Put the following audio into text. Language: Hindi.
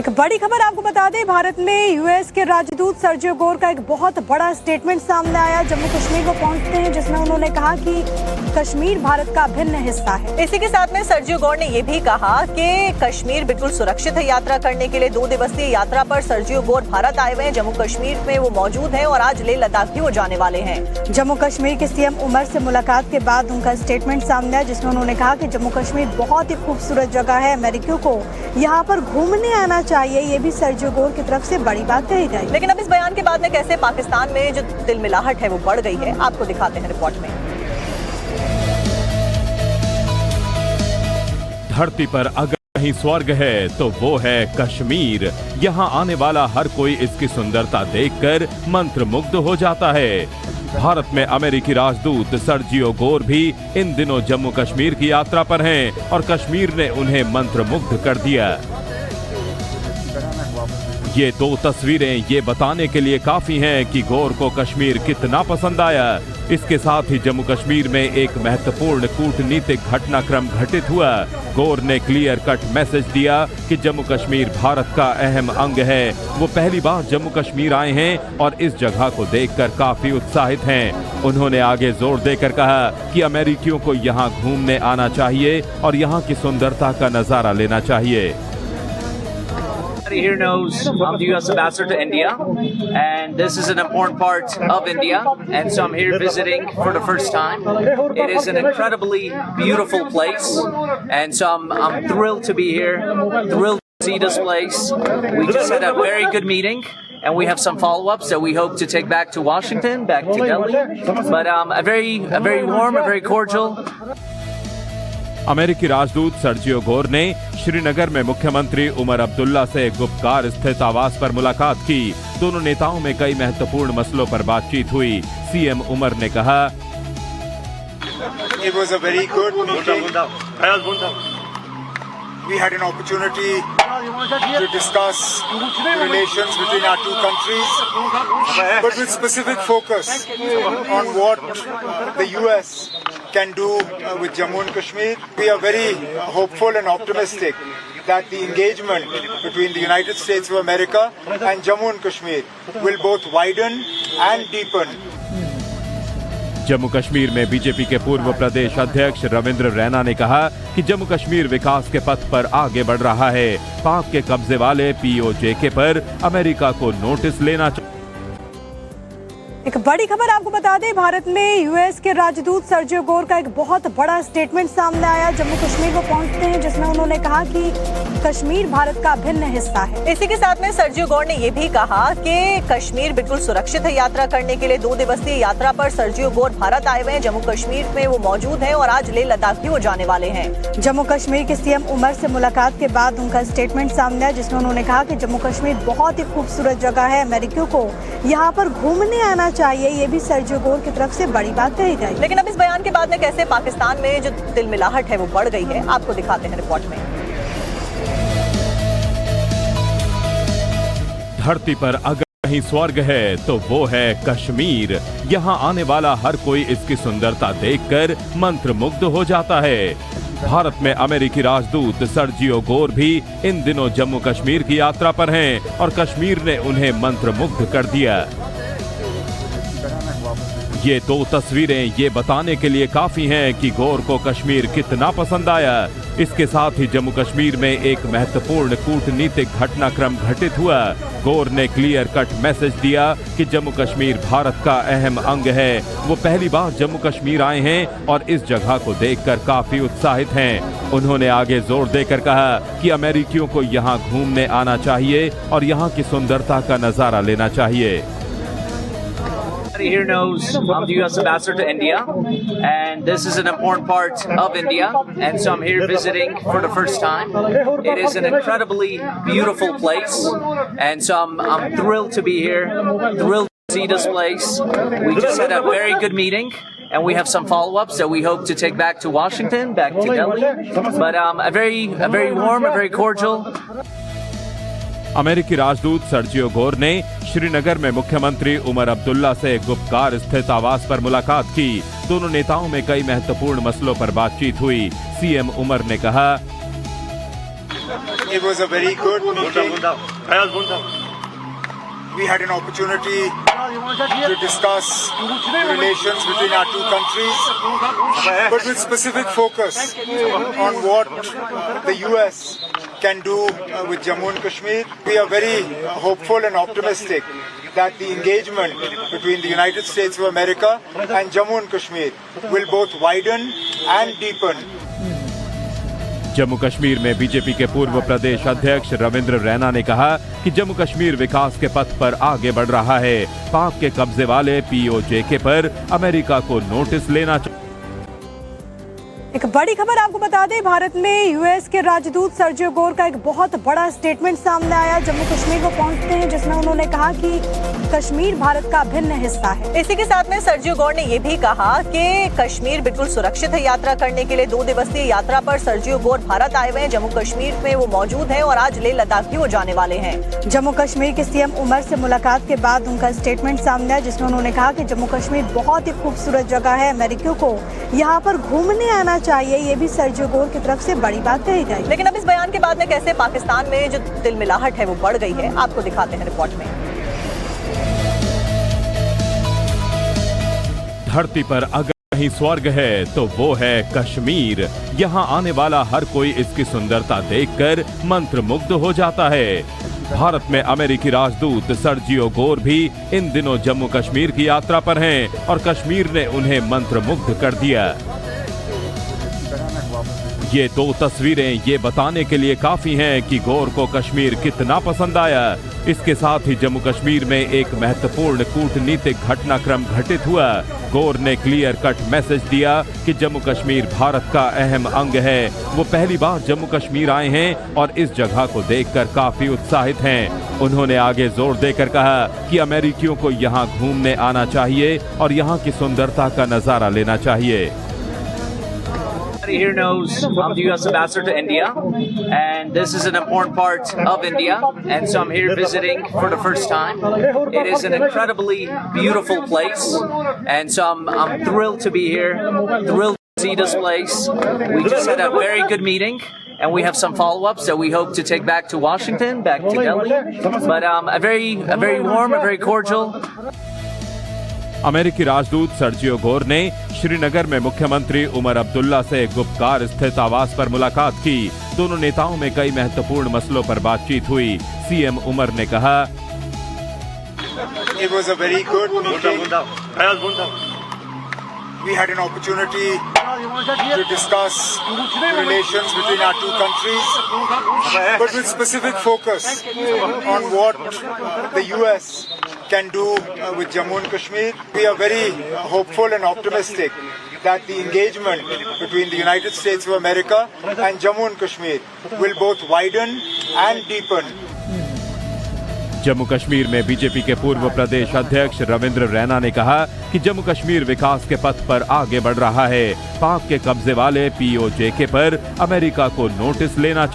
एक बड़ी खबर आपको बता दें, भारत में यूएस के राजदूत सर्जियो गोर का एक बहुत बड़ा स्टेटमेंट सामने आया। जम्मू कश्मीर को पहुंचते हैं, जिसमें उन्होंने कहा कि कश्मीर भारत का अभिन्न हिस्सा है। इसी के साथ में सर्जियो गोर ने ये भी कहा कि कश्मीर बिल्कुल सुरक्षित है यात्रा करने के लिए। 2 दिवसीय यात्रा पर सर्जियो गोर भारत आए हुए हैं। जम्मू कश्मीर में वो मौजूद हैं और आज लेह लद्दाख भी वो जाने वाले हैं। जम्मू कश्मीर के सीएम उमर से मुलाकात के बाद उनका स्टेटमेंट सामने आया, जिसमें उन्होंने कहा कि जम्मू कश्मीर बहुत ही खूबसूरत जगह है, अमेरिकियों को यहाँ पर घूमने आना चाहिए। ये भी सर्जियो गोर की तरफ से बड़ी बात कही गई। लेकिन अब इस बयान के बाद में कैसे पाकिस्तान में जो तिलमिलाहट है वो बढ़ गई है, आपको दिखाते हैं रिपोर्ट में। धरती पर अगर कहीं स्वर्ग है तो वो है कश्मीर। यहाँ आने वाला हर कोई इसकी सुंदरता देखकर मंत्रमुग्ध हो जाता है। भारत में अमेरिकी राजदूत सर्जियो गोर भी इन दिनों जम्मू कश्मीर की यात्रा पर हैं और कश्मीर ने उन्हें मंत्रमुग्ध कर दिया। ये 2 तस्वीरें ये बताने के लिए काफी हैं कि गोर को कश्मीर कितना पसंद आया। इसके साथ ही जम्मू कश्मीर में एक महत्वपूर्ण कूटनीतिक घटनाक्रम घटित हुआ। गोर ने क्लियर कट मैसेज दिया कि जम्मू कश्मीर भारत का अहम अंग है। वो पहली बार जम्मू कश्मीर आए हैं और इस जगह को देखकर काफी उत्साहित हैं। उन्होंने आगे जोर देकर कहा कि अमेरिकियों को यहाँ घूमने आना चाहिए और यहाँ की सुंदरता का नजारा लेना चाहिए। Here knows I'm the U.S. ambassador to India, and this is an important part of India, and so I'm here visiting for the first time. It is an incredibly beautiful place, and so I'm thrilled to be here, thrilled to see this place. We just had a very good meeting, and we have some follow-ups that we hope to take back to Washington, back to Delhi. But a very warm, a very cordial. अमेरिकी राजदूत सर्जियो गोर ने श्रीनगर में मुख्यमंत्री उमर अब्दुल्ला से गुप्तकार स्थित आवास पर मुलाकात की। दोनों नेताओं में कई महत्वपूर्ण मसलों पर बातचीत हुई। सीएम उमर ने कहा, It was a very good meeting. We had an opportunity to discuss the relations between our 2 countries, but with specific focus on what the U.S. can do with Jammu and Kashmir. We are very hopeful and optimistic that the engagement between the United States of America and Jammu and Kashmir will both widen and deepen. Jammu Kashmir में बीजेपी के पूर्व प्रदेश अध्यक्ष रविंद्र रैना ने कहा कि जम्मू कश्मीर विकास के पथ पर आगे बढ़ रहा है। पाक के कब्जे वाले POJK पर अमेरिका को नोटिस लेना चाहिए। एक बड़ी खबर आपको बता दें, भारत में यूएस के राजदूत सर्जियो गोर का एक बहुत बड़ा स्टेटमेंट सामने आया। जम्मू कश्मीर को पहुंचते हैं, जिसमें उन्होंने कहा कि कश्मीर भारत का अभिन्न हिस्सा है। इसी के साथ में सर्जियो गोर ने ये भी कहा कि कश्मीर बिल्कुल सुरक्षित है यात्रा करने के लिए। 2 दिवसीय यात्रा पर सर्जियो गोर भारत आए हुए हैं। जम्मू कश्मीर में वो मौजूद हैं और आज लेह लद्दाख भी वो जाने वाले हैं। जम्मू कश्मीर के सीएम उमर से मुलाकात के बाद उनका स्टेटमेंट सामने आया, जिसमें उन्होंने कहा कि जम्मू कश्मीर बहुत ही खूबसूरत जगह है, अमेरिकियों को यहाँ पर घूमने आना चाहिए। ये भी सर्जियो गोर की तरफ से बड़ी बात कही गई। लेकिन अब इस बयान के बाद में कैसे पाकिस्तान में जो तिलमिलाहट है वो बढ़ गई है, आपको दिखाते हैं रिपोर्ट में। धरती पर अगर कहीं स्वर्ग है तो वो है कश्मीर। यहाँ आने वाला हर कोई इसकी सुंदरता देखकर मंत्रमुग्ध हो जाता है। भारत में अमेरिकी राजदूत सर्जियो गोर भी इन दिनों जम्मू कश्मीर की यात्रा पर हैं और कश्मीर ने उन्हें मंत्रमुग्ध कर दिया। ये 2 तस्वीरें ये बताने के लिए काफी हैं कि गोर को कश्मीर कितना पसंद आया। इसके साथ ही जम्मू कश्मीर में एक महत्वपूर्ण कूटनीतिक घटनाक्रम घटित हुआ। गोर ने क्लियर कट मैसेज दिया कि जम्मू कश्मीर भारत का अहम अंग है। वो पहली बार जम्मू कश्मीर आए हैं और इस जगह को देखकर काफी उत्साहित हैं। उन्होंने आगे जोर देकर कहा कि अमेरिकियों को यहाँ घूमने आना चाहिए और यहाँ की सुंदरता का नजारा लेना चाहिए। Here knows I'm the U.S. ambassador to India, and this is an important part of India, and so I'm here visiting for the first time. It is an incredibly beautiful place, and so I'm thrilled to be here, thrilled to see this place. We just had a very good meeting, and we have some follow-ups that we hope to take back to Washington, back to Delhi. But a very warm, a very cordial. अमेरिकी राजदूत सर्जियो गोर ने श्रीनगर में मुख्यमंत्री उमर अब्दुल्ला से गुप्तकार स्थित आवास पर मुलाकात की। दोनों नेताओं में कई महत्वपूर्ण मसलों पर बातचीत हुई। सीएम उमर ने कहा, It was a very good meeting. We had an opportunity to discuss relations between our two countries, but with specific focus on what the US can do with Jammu and Kashmir. We are very hopeful and optimistic that the engagement between the United States of America and Jammu and Kashmir will both widen and deepen. Jammu Kashmir में बीजेपी के पूर्व प्रदेश अध्यक्ष रविंद्र रैना ने कहा कि जम्मू कश्मीर विकास के पथ पर आगे बढ़ रहा है। पाक के कब्जे वाले POJK पर अमेरिका को नोटिस लेना चाहिए। एक बड़ी खबर आपको बता दें, भारत में यूएस के राजदूत सर्जियो गोर का एक बहुत बड़ा स्टेटमेंट सामने आया। जम्मू कश्मीर को पहुंचते हैं, जिसमें उन्होंने कहा कि कश्मीर भारत का अभिन्न हिस्सा है। इसी के साथ में सर्जियो गोर ने ये भी कहा कि कश्मीर बिल्कुल सुरक्षित है यात्रा करने के लिए। 2 दिवसीय यात्रा पर सर्जियो गोर भारत आए हुए हैं। जम्मू कश्मीर में वो मौजूद हैं और आज लेह लद्दाख भी वो जाने वाले हैं। जम्मू कश्मीर के सीएम उमर से मुलाकात के बाद उनका स्टेटमेंट सामने आया, जिसमें उन्होंने कहा कि जम्मू कश्मीर बहुत ही खूबसूरत जगह है, अमेरिकियों को यहाँ पर घूमने आना चाहिए। ये भी सर्जियो गोर की तरफ से बड़ी बात कही गई। लेकिन अब इस बयान के बाद में कैसे पाकिस्तान में जो तिलमिलाहट है वो बढ़ गई है, आपको दिखाते हैं रिपोर्ट में। धरती पर अगर कहीं स्वर्ग है तो वो है कश्मीर। यहाँ आने वाला हर कोई इसकी सुंदरता देखकर मंत्रमुग्ध हो जाता है। भारत में अमेरिकी राजदूत सर्जियो गोर भी इन दिनों जम्मू कश्मीर की यात्रा पर हैं और कश्मीर ने उन्हें मंत्रमुग्ध कर दिया। ये 2 तस्वीरें ये बताने के लिए काफी हैं कि गोर को कश्मीर कितना पसंद आया। इसके साथ ही जम्मू कश्मीर में एक महत्वपूर्ण कूटनीतिक घटनाक्रम घटित हुआ। गोर ने क्लियर कट मैसेज दिया कि जम्मू कश्मीर भारत का अहम अंग है। वो पहली बार जम्मू कश्मीर आए हैं और इस जगह को देखकर काफी उत्साहित हैं। उन्होंने आगे जोर देकर कहा कि अमेरिकियों को यहाँ घूमने आना चाहिए और यहाँ की सुंदरता का नजारा लेना चाहिए। Everybody here knows I'm the U.S. ambassador to India, and this is an important part of India, and so I'm here visiting for the first time. It is an incredibly beautiful place, and so I'm thrilled to be here, thrilled to see this place. We just had a very good meeting, and we have some follow-ups that we hope to take back to Washington, back to Delhi, but a very warm, a very cordial. अमेरिकी राजदूत सर्जियो गोर ने श्रीनगर में मुख्यमंत्री उमर अब्दुल्ला से गुप्कार स्थित आवास पर मुलाकात की। दोनों नेताओं में कई महत्वपूर्ण मसलों पर बातचीत हुई। सीएम उमर ने कहा, It was a very good meeting. We had an opportunity to discuss relations between our two countries, but with specific focus on what the US can do with Jammu and Kashmir. We are very hopeful and optimistic that the engagement between the United States of America and Jammu and Kashmir will both widen and deepen. Jammu Kashmir में बीजेपी के पूर्व प्रदेश अध्यक्ष रविंद्र रैना ने कहा कि जम्मू कश्मीर विकास के पथ पर आगे बढ़ रहा है। पाक के कब्जे वाले POJK पर अमेरिका को नोटिस लेना